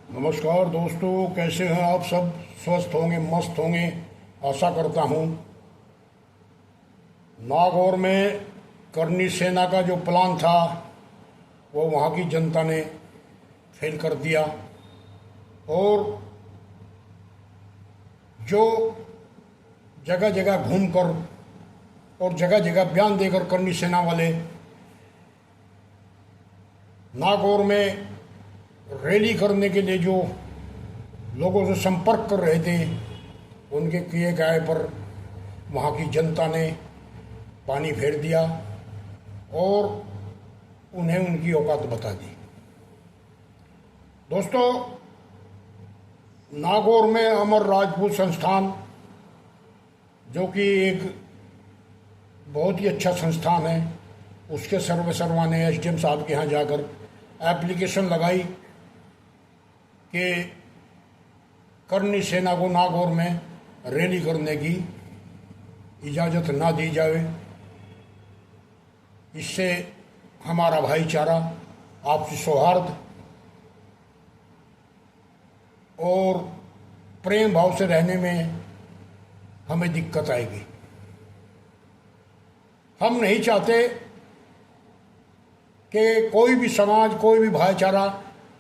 नमस्कार दोस्तों, कैसे हैं आप सब। स्वस्थ होंगे, मस्त होंगे, आशा करता हूँ। नागौर में करनी सेना का जो प्लान था वो वहाँ की जनता ने फेल कर दिया। और जो जगह जगह घूमकर और जगह जगह बयान देकर करनी सेना वाले नागौर में रैली करने के लिए जो लोगों से संपर्क कर रहे थे, उनके किए गए पर वहाँ की जनता ने पानी फेर दिया और उन्हें उनकी औकात बता दी। दोस्तों, नागौर में अमर राजपूत संस्थान, जो कि एक बहुत ही अच्छा संस्थान है, उसके सर्वे सर्वा ने एसडीएम साहब के यहाँ जाकर एप्लीकेशन लगाई कि करनी सेना को नागौर में रैली करने की इजाज़त ना दी जाए। इससे हमारा भाईचारा, आपसी सौहार्द और प्रेम भाव से रहने में हमें दिक्कत आएगी। हम नहीं चाहते कि कोई भी समाज, कोई भी भाईचारा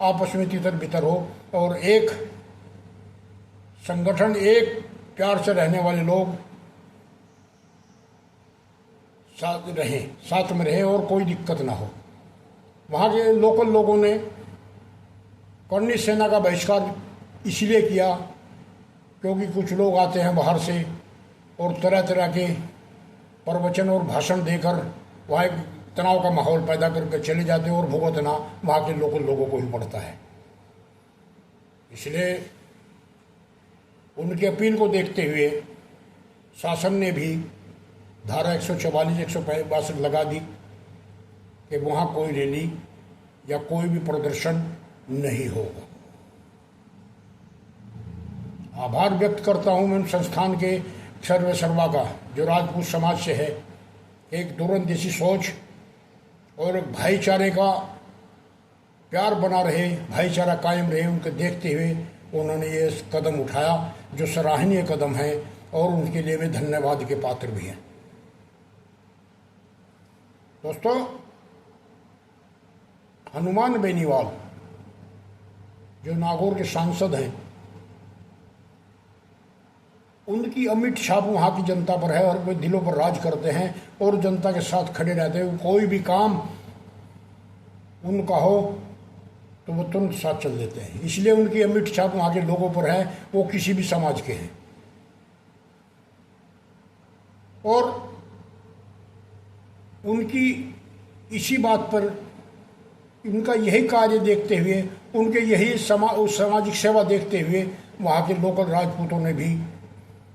आपस में तितर बितर हो और एक संगठन, एक प्यार से रहने वाले लोग साथ में रहे और कोई दिक्कत ना हो। वहाँ के लोकल लोगों ने करनी सेना का बहिष्कार इसलिए किया क्योंकि कुछ लोग आते हैं बाहर से और तरह तरह के प्रवचन और भाषण देकर वहाँ एक तनाव का माहौल पैदा करके चले जाते हैं और भुगतना वहाँ के लोकल लोगों को ही पड़ता है। इसलिए उनकी अपील को देखते हुए शासन ने भी धारा 144, 162 लगा दी कि वहाँ कोई रैली या कोई भी प्रदर्शन नहीं होगा। आभार व्यक्त करता हूँ मैं संस्थान के सर्वे सर्वा का, जो राजपूत समाज से है। एक दूरंदेशी सोच और एक भाईचारे का प्यार बना रहे, भाईचारा कायम रहे, उनके देखते हुए उन्होंने ये कदम उठाया जो सराहनीय कदम है और उनके लिए वे धन्यवाद के पात्र भी हैं। दोस्तों, हनुमान बेनीवाल जो नागौर के सांसद हैं, उनकी अमिट छाप वहाँ की जनता पर है और वे दिलों पर राज करते हैं और जनता के साथ खड़े रहते हैं। कोई भी काम उनका हो तो वो तुरंत साथ चल देते हैं। इसलिए उनकी अमिट छाप वहाँ के लोगों पर है, वो किसी भी समाज के हैं। और उनकी इसी बात पर, उनका यही कार्य देखते हुए, उनके यही सामाजिक सेवा देखते हुए वहाँ के लोकल राजपूतों ने भी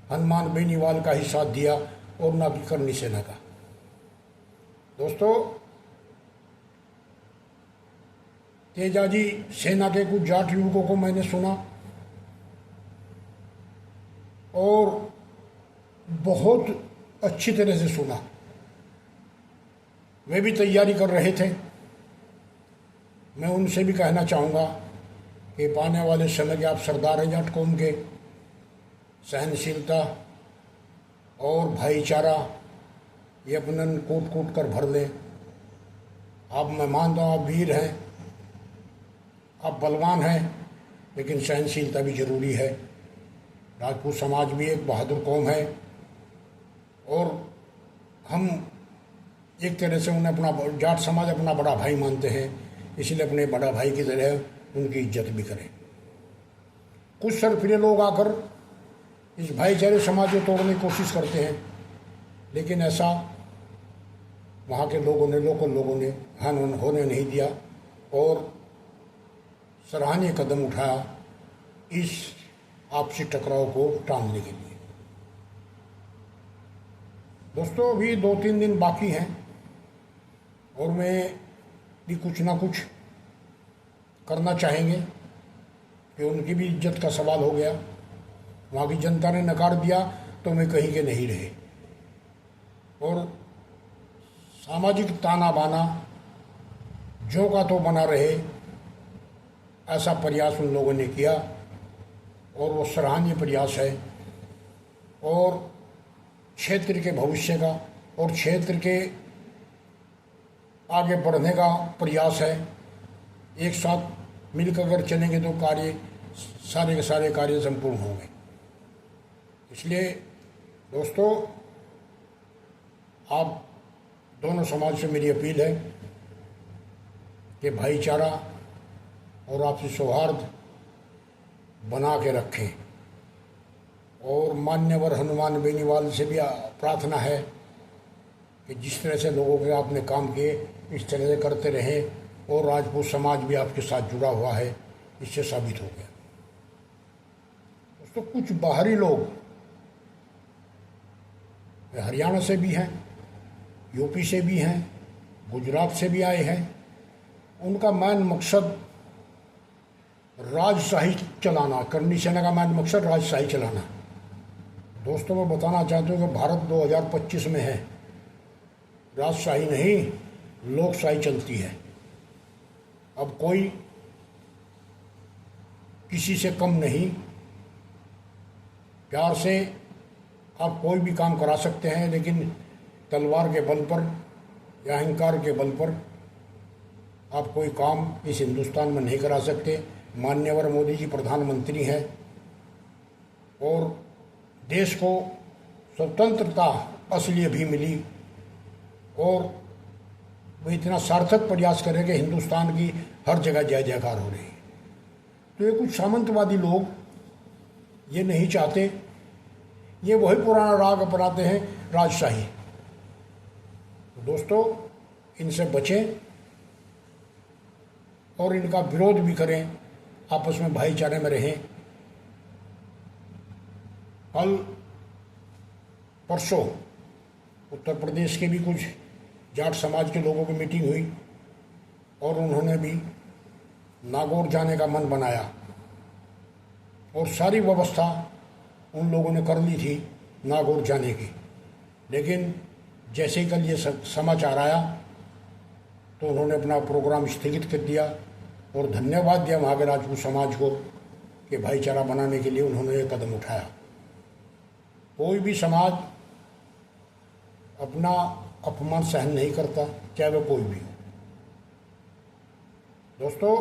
हनुमान बेनीवाल का ही साथ दिया और ना कि करनी सेना का। दोस्तों, तेजाजी सेना के कुछ जाट युवकों को मैंने सुना और बहुत अच्छी तरह से सुना। वे भी तैयारी कर रहे थे। मैं उनसे भी कहना चाहूँगा कि पाने वाले समय के आप सरदार हैं जाट कौम के। सहनशीलता और भाईचारा ये अपने कूट कूट कर भर लें। आप, मैं मानता हूँ आप वीर हैं, आप बलवान हैं, लेकिन सहनशीलता भी जरूरी है। राजपूत समाज भी एक बहादुर कौम है और हम एक तरह से उन्हें अपना, जाट समाज अपना बड़ा भाई मानते हैं, इसलिए अपने बड़ा भाई की तरह उनकी इज्जत भी करें। कुछ सरफिरे लोग आकर इस भाईचारे समाज को तोड़ने की कोशिश करते हैं, लेकिन ऐसा वहाँ के लोगों ने, लोकल लोगों ने होने नहीं दिया और सराहनीय कदम उठाया इस आपसी टकराव को टालने के लिए। दोस्तों, अभी 2-3 दिन बाकी हैं और मैं भी कुछ ना कुछ करना चाहेंगे कि उनकी भी इज्जत का सवाल हो गया। वहाँ की जनता ने नकार दिया तो मैं कहीं के नहीं रहे और सामाजिक ताना बाना जो का तो बना रहे, ऐसा प्रयास उन लोगों ने किया और वो सराहनीय प्रयास है और क्षेत्र के भविष्य का और क्षेत्र के आगे बढ़ने का प्रयास है। एक साथ मिलकर अगर चलेंगे तो कार्य सारे के सारे कार्य संपूर्ण होंगे। इसलिए दोस्तों, आप दोनों समाज से मेरी अपील है कि भाईचारा और आपसी सौहार्द बना के रखें। और मान्यवर हनुमान बेनीवाल से भी प्रार्थना है कि जिस तरह से लोगों के आपने काम किए इस तरह से करते रहें। और राजपूत समाज भी आपके साथ जुड़ा हुआ है, इससे साबित हो गया। दोस्तों, कुछ बाहरी लोग हरियाणा से भी हैं, यूपी से भी हैं, गुजरात से भी आए हैं। उनका मेन मकसद राजशाही चलाना, करनी सेना का मेन मकसद राजशाही चलाना। दोस्तों, मैं बताना चाहता हूँ कि भारत 2025 में है, राजशाही नहीं लोकशाही चलती है। अब कोई किसी से कम नहीं, प्यार से आप कोई भी काम करा सकते हैं, लेकिन तलवार के बल पर या अहंकार के बल पर आप कोई काम इस हिंदुस्तान में नहीं करा सकते। मान्यवर मोदी जी प्रधानमंत्री हैं और देश को स्वतंत्रता असलियत भी मिली और वो इतना सार्थक प्रयास करें कि हिंदुस्तान की हर जगह जय जयकार हो रही है। तो ये कुछ सामंतवादी लोग ये नहीं चाहते, ये वही पुराना राग अपनाते हैं, राजशाही। तो दोस्तों, इनसे बचें और इनका विरोध भी करें, आपस में भाईचारे में रहें। कल परसों उत्तर प्रदेश के भी कुछ जाट समाज के लोगों की मीटिंग हुई और उन्होंने भी नागौर जाने का मन बनाया और सारी व्यवस्था उन लोगों ने कर ली थी नागौर जाने की। लेकिन जैसे ही कल ये समाचार आया तो उन्होंने अपना प्रोग्राम स्थगित कर दिया और धन्यवाद दिया वहाँ के राजपूत समाज को कि भाईचारा बनाने के लिए उन्होंने ये कदम उठाया। कोई भी समाज अपना अपमान सहन नहीं करता, चाहे वह कोई भी हो। दोस्तों,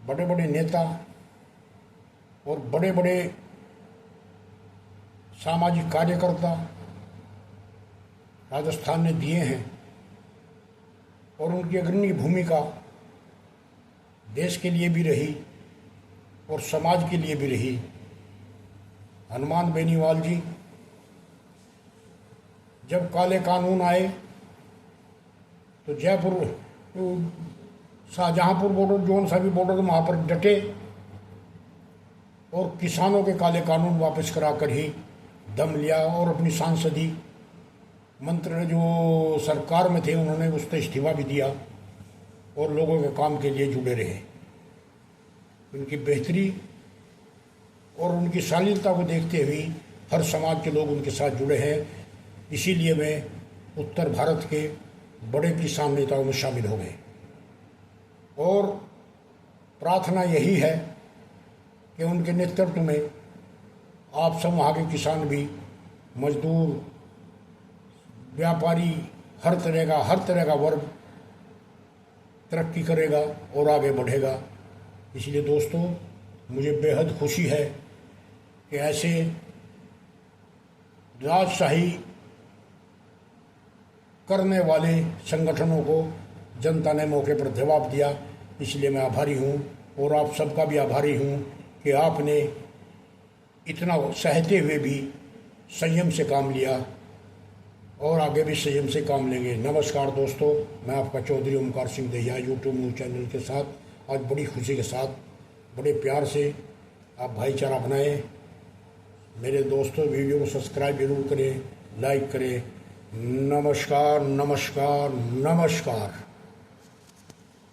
बड़े बड़े नेता और बड़े बड़े सामाजिक कार्यकर्ता राजस्थान ने दिए हैं और उनकी अग्रणी भूमिका देश के लिए भी रही और समाज के लिए भी रही। हनुमान बेनीवाल जी जब काले कानून आए तो जयपुर, शाहजहांपुर बॉर्डर, जौन सा भी बॉर्डर, वहाँ पर डटे और किसानों के काले कानून वापस कराकर ही दम लिया और अपनी सांसदी मंत्री जो सरकार में थे उन्होंने उस पर इस्तीफा भी दिया और लोगों के काम के लिए जुड़े रहे। उनकी बेहतरी और उनकी शालीनता को देखते हुए हर समाज के लोग उनके साथ जुड़े हैं। इसीलिए वे उत्तर भारत के बड़े किसान नेताओं में शामिल हो गए और प्रार्थना यही है कि उनके नेतृत्व में आप सब वहाँ के किसान भी, मजदूर, व्यापारी, हर तरह का वर्ग तरक्की करेगा और आगे बढ़ेगा। इसलिए दोस्तों, मुझे बेहद खुशी है कि ऐसे राजशाही करने वाले संगठनों को जनता ने मौके पर जवाब दिया। इसलिए मैं आभारी हूँ और आप सबका भी आभारी हूँ कि आपने इतना सहते हुए भी संयम से काम लिया और आगे भी संयम से काम लेंगे। नमस्कार दोस्तों, मैं आपका Chaudhary Omkar Singh Dahiya YouTube news channel के साथ आज बड़ी खुशी के साथ, बड़े प्यार से आप भाईचारा बनाएं। मेरे दोस्तों, वीडियो को सब्सक्राइब जरूर करें, लाइक करें। नमस्कार नमस्कार नमस्कार।